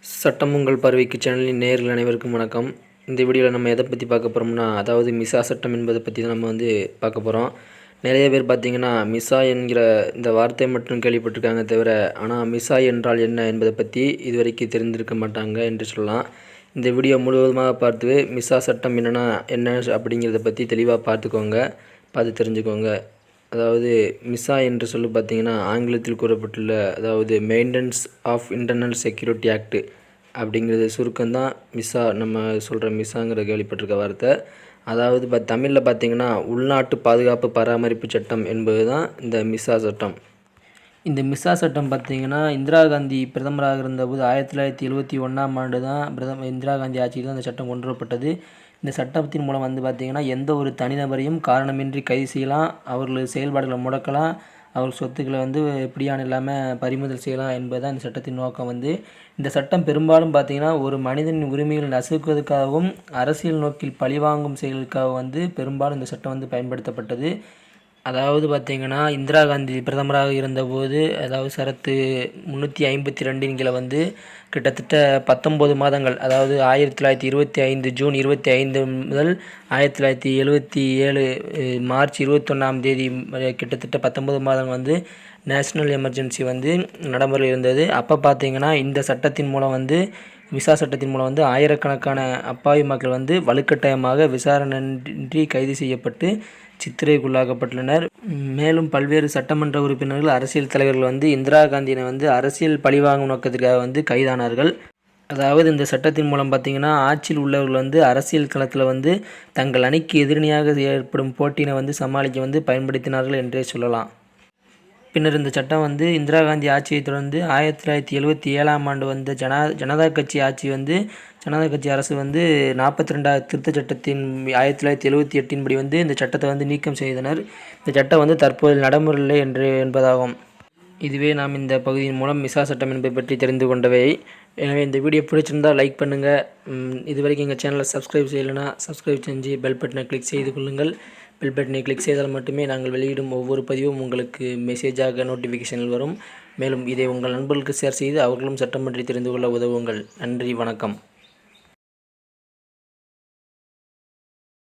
சட்டம் உங்கள் பார்வைக்கு சேனலின் நேயர்கள் அனைவருக்கும் வணக்கம். இந்த வீடியோவில் நம்ம எதை பற்றி பார்க்க போகிறோம்னா, அதாவது மிசா சட்டம் என்பதை பற்றி தான் நம்ம பார்க்க போகிறோம். நிறைய பேர் பார்த்திங்கன்னா மிசா என்கிற இந்த வார்த்தை மட்டும் கேள்விப்பட்டிருக்காங்க தவிர, ஆனால் மிசா என்றால் என்ன என்பதை பற்றி இதுவரைக்கும் தெரிந்திருக்க மாட்டாங்க என்று சொல்லலாம். இந்த வீடியோ முழுவதுமாக பார்த்து மிசா சட்டம் என்ன அப்படிங்கிறத பற்றி தெளிவாக பார்த்து தெரிஞ்சுக்கோங்க. அதாவது மிசா என்று சொல்லி பார்த்திங்கன்னா ஆங்கிலத்தில் கூறப்பட்டுள்ள அதாவது maintenance of internal security act அப்படிங்கிறது சுருக்கம்தான் மிசா. நம்ம சொல்கிற மிசாங்கிற கேள்விப்பட்டிருக்க வார்த்தை. அதாவது தமிழில் பார்த்திங்கன்னா உள்நாட்டு பாதுகாப்பு பராமரிப்பு சட்டம் என்பது தான் இந்த மிசா சட்டம். இந்த மிசா சட்டம் பார்த்திங்கன்னா இந்திரா காந்தி பிரதமராக இருந்தபோது 1971ஆம் ஆண்டு தான் இந்திரா காந்தி ஆட்சியில் தான் இந்த சட்டம் கொண்டு வரப்பட்டது. இந்த சட்டத்தின் மூலம் பார்த்திங்கன்னா எந்த ஒரு தனிநபரையும் காரணமின்றி கைது செய்யலாம், அவர்களது செயல்பாடுகளை முடக்கலாம், அவர் சொத்துக்களை எப்படியான இல்லாமல் பறிமுதல் செய்யலாம் என்பதுதான் இந்த சட்டத்தின் நோக்கம். இந்த சட்டம் பெரும்பாலும் பார்த்திங்கன்னா ஒரு மனிதனின் உரிமைகளை நசுக்குவதற்காகவும் அரசியல் நோக்கில் பழிவாங்கும் செயலுக்காக பெரும்பாலும் இந்த சட்டம் பயன்படுத்தப்பட்டது. அதாவது பார்த்திங்கன்னா இந்திரா காந்தி பிரதமராக இருந்தபோது, அதாவது சரத்து 352 கீழே கிட்டத்தட்ட 19 மாதங்கள், அதாவது 1925 ஜூன் 25 முதல் 1977 மார்ச் 21ஆம் தேதி கிட்டத்தட்ட 19 மாதம் நேஷ்னல் எமர்ஜென்சி நடைமுறையில் இருந்தது. அப்போ பார்த்திங்கன்னா இந்த சட்டத்தின் மூலம் மிசா சட்டத்தின் மூலம் ஆயிரக்கணக்கான அப்பாவி மக்கள் வலுக்கட்டாயமாக விசாரணையின்றி கைது செய்யப்பட்டு சித்திரைக்குள்ளாக்கப்பட்டுள்ளனர். மேலும் பல்வேறு சட்டமன்ற உறுப்பினர்கள், அரசியல் தலைவர்கள் இந்திரா காந்தியினை அரசியல் பழிவாங்கும் நோக்கத்திற்காக கைதானார்கள். அதாவது இந்த சட்டத்தின் மூலம் பார்த்திங்கன்னா ஆட்சியில் உள்ளவர்கள் அரசியல் களத்தில் தங்கள் அணிக்கு எதிரணியாக ஏற்படும் போட்டியினை சமாளிக்க பயன்படுத்தினார்கள் என்றே சொல்லலாம். பின்னர் இந்த சட்டம் இந்திரா காந்தி ஆட்சியை தொடர்ந்து 1977ஆம் ஆண்டு ஜனதா கட்சி ஆட்சி ஜனதா கட்சி அரசு 42வது திருத்தச் சட்டத்தின் 1978 படி இந்த சட்டத்தை நீக்கம் செய்தனர். இந்த சட்டம் தற்போது நடைமுறையில் என்பதாகும். இதுவே நாம் இந்த பகுதியின் மூலம் மிசா சட்டம் என்பதை பற்றி தெரிந்து கொண்டவை. எனவே இந்த வீடியோ பிடிச்சிருந்தால் லைக் பண்ணுங்கள். இதுவரைக்கும் எங்கள் சேனலை சப்ஸ்கிரைப் செய்யலைன்னா சப்ஸ்கிரைப் செஞ்சு பெல் பட்டனை கிளிக் செய்து கொள்ளுங்கள். பெல் பட்டனை கிளிக் செய்தால் மட்டுமே நாங்கள் வெளியிடும் ஒவ்வொரு பதிவும் உங்களுக்கு மெசேஜாக நோட்டிஃபிகேஷனில் வரும். மேலும் இதை உங்கள் நண்பர்களுக்கு ஷேர் செய்து அவர்களும் சட்டம் பற்றி தெரிந்து கொள்ள உதவுங்கள். நன்றி, வணக்கம்.